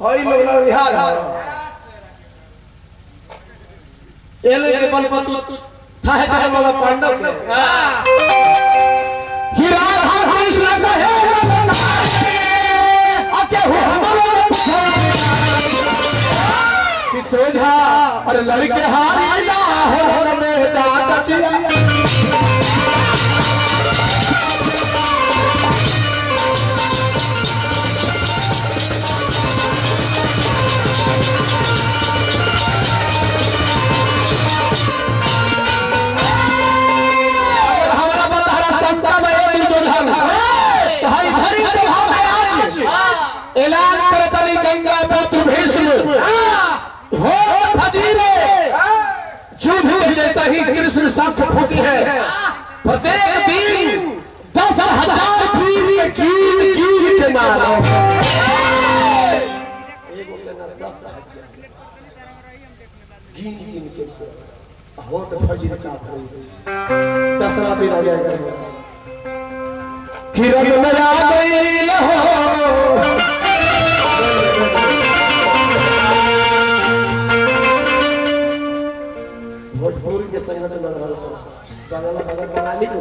हई लोग ना बिहार है एले के बल पर तू थाहे चले बाबा पांडव के ही राधा कृष्ण कहे आके हो हमारा कि सोझा और लड़के हारी ना हो में दाता चिया ऐलान करतली गंगा पुत्र भीष्म हो फजीरे युद्ध के जैसा ही कृष्ण साक्ष्य होती है प्रत्येक दिन 10,000 वीर कील के मारो एगो लेना 10,000 गिन के हो तो फजीर का कोई 10 दिन आ जाएगा किरण में आ गई लहो भोजपुरी के संगठन बन रहा गाना बनाने को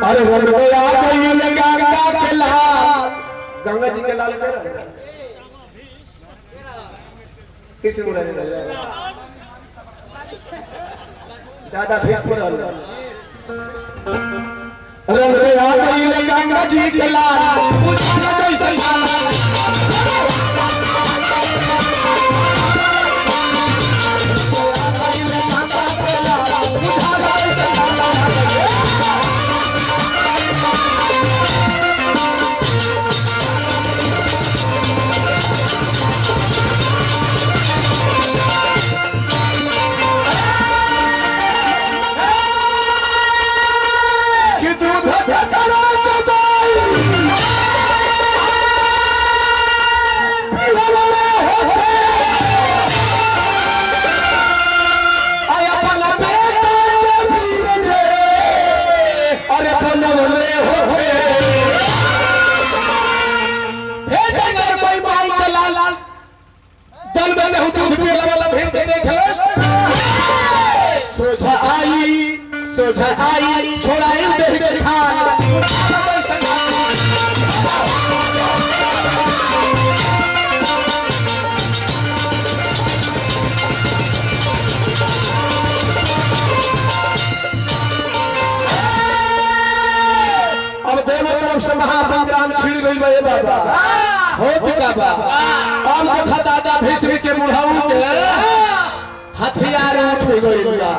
अरे रंग में आ गई गंगा के लाल गंगा जी के लाल कर किसी को नहीं दादा भीष्म रंग में आ गई गंगा जी के लाल पूछना जैसे सोझा आई छोड़ाई देख के खान अब दोनों तरफ से महासंग्राम छिड़ गई बे बाबा हो चुका बा अब देखा दादा भीष्म के मुढ़ाऊ के हथियार उठ गई बा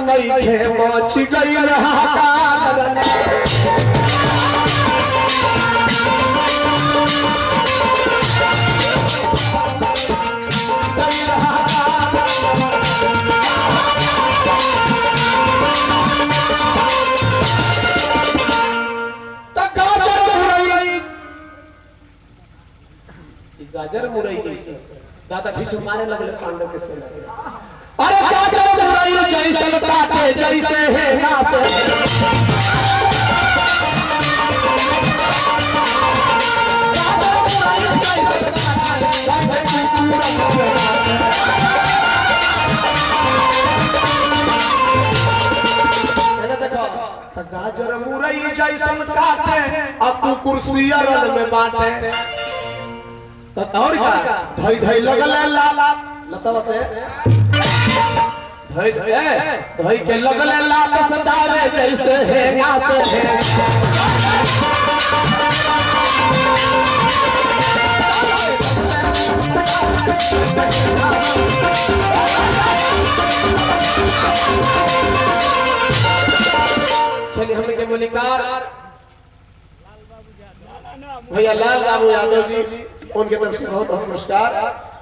नहीं है मच गई हाहाकार गाजर मुरई कैसे दादा भीष्म मारे लगले पांडव के संग अरे गाजर मुरई जैसे काटे जैसे है नास गाजर मुरई जैसे काटे अब कुर्सी रन में बांटे और क्या धई धई लगल लाल लतवा से धई धई के लगल लाल सदावे जैसे है गास है चलिए हमने के मुलिकार भैया लाल बाबू यादव जी उनके तरफ से बहुत बहुत नमस्कार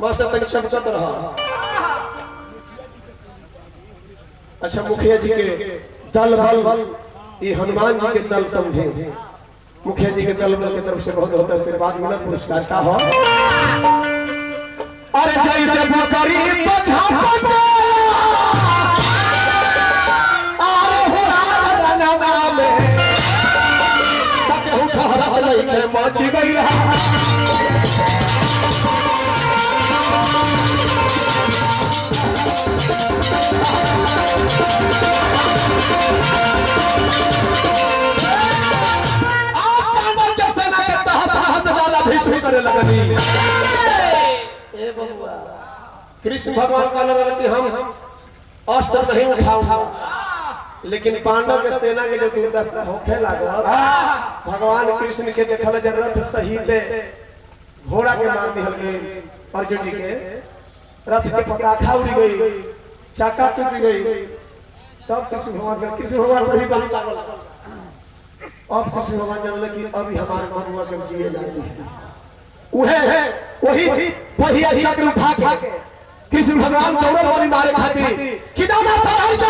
मास्टर तक शब्द रहा अच्छा मुखिया जी के दल बल ये हनुमान जी के दल समझे। मुखिया जी के दल बल की तरफ से बहुत बहुत आशीर्वाद मिला। पुरस्कार का हो अरे जैसे बकरी मची गई करे लगनी। कृष्ण भगवान का लगा कि हम अस्त्र नहीं उठाओ, लेकिन पांडव के सेना के जो दुर्दशा होखे लगा भगवान कृष्ण के देखल जरूरत सहित घोड़ा के मार दिहल गई। अर्जुन जी के रथ के पताखा उड़ गई, चाका टूट गई। तब कृष्ण भगवान पर ही बात लागल। अब कृष्ण भगवान जानले कि अभी हमारे मनुआ के जिए जाती है। वही चक्र उठा के कृष्ण भगवान दौड़ल वाली मारे खाती कि दाना समझ जा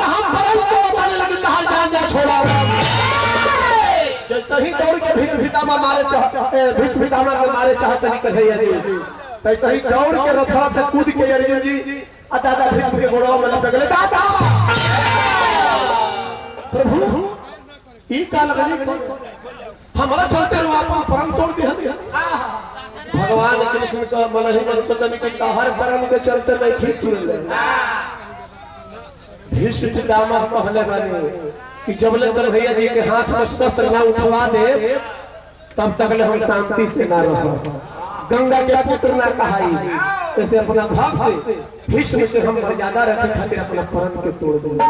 हम परम को बताने लगे कहां जान जा छोड़ा। जैसे ही दौड़ के भीष्म पितामह मारे चाहते नहीं कन्हैया जी, तैसे ही दौड़ के रथवा से कूद के अर्जुन जी आ दादा भीष्म के घोड़ा में लपट गए। दादा प्रभु ई का लगनी हमारा चलते रहो अपन परम तोड़ दिया। भगवान कृष्ण का मनहि मन सोचने की हर परम के चलते नहीं ठीक तुरले। भीष्म पितामह कहले बानी कि जबले कन्हैया जी के हाथ में शस्त्र ना उठवा दे तब तक ले हम शांति से ना रहो। गंगा के पुत्र ना कहाई ऐसे अपना भक्त भीष्म से हम मर्यादा रखे खातिर अपना परम के तोड़ देंगे।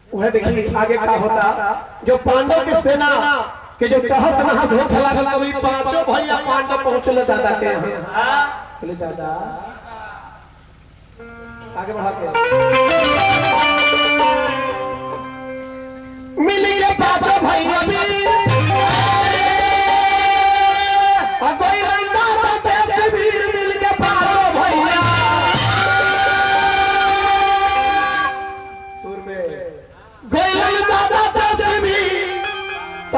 वह देखिए आगे क्या होता। जो पांडव की सेना के जो तहस नहस होने लगा अभी पांचों भैया पांडव पहुंचले दादा के बोले दादा आगे बढ़ा के मिली के पांचों भैया भी कोई रंगा से वीर मिल के पांचों भैया सुर में गई दादा से भी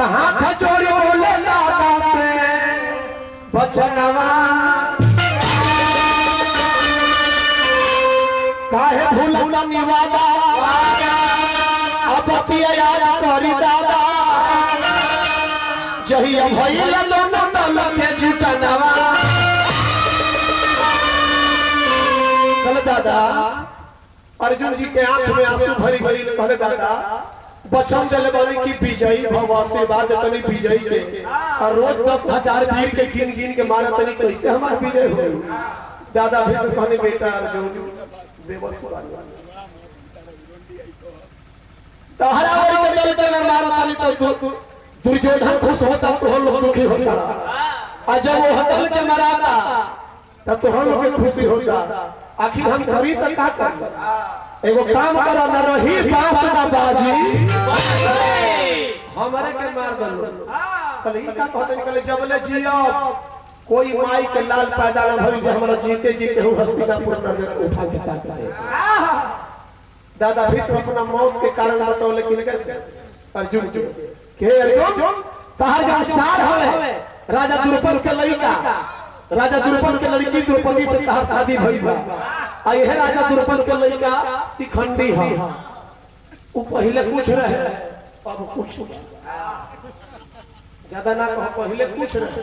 हाथ जोड़ी बोले दादा से बचनवा काहे भूलना निवादा अब याद करी दादा जही भइल दोनों दल के जुटनवा। चल दादा अर्जुन जी के आंख में आंसू भरी गई। कहले दादा बचन दिले बानी की विजयी भव आशीर्वाद तनी विजयी के और रोज 10,000 वीर के गिन गिन के मारा तनी कैसे हमार विजय हो। दादा भीष्म कहने बेटा अर्जुन बेबस तहरा वही के दल के मारा तनी तो दुर्योधन खुश होता तो हम लोग दुखी होता और जब वो हतल के मराता तब तो हम लोग खुशी होता। आखिर हम करी तो का कर एगो काम करा न रही बात ना बाजी हमारे के मार दलो। कल ई का कहते निकले जबले जियो कोई माई के लाल पैदा न भइल हमरा जीते जी केहू हस्तिनापुर नगर उठा के ताकते। दादा भीष्म अपना मौत के कारण बताओ लेकिन अर्जुन के अर्जुन कहा जब सार हवे राजा द्रुपद के लड़का राजा द्रुपद के लड़की द्रौपदी से तहार शादी भइल बा। आ यह राजा द्रुपद के लड़का शिखंडी है। वो पहले कुछ रहे अब कुछ ज्यादा ना कहो पहले कुछ रहे।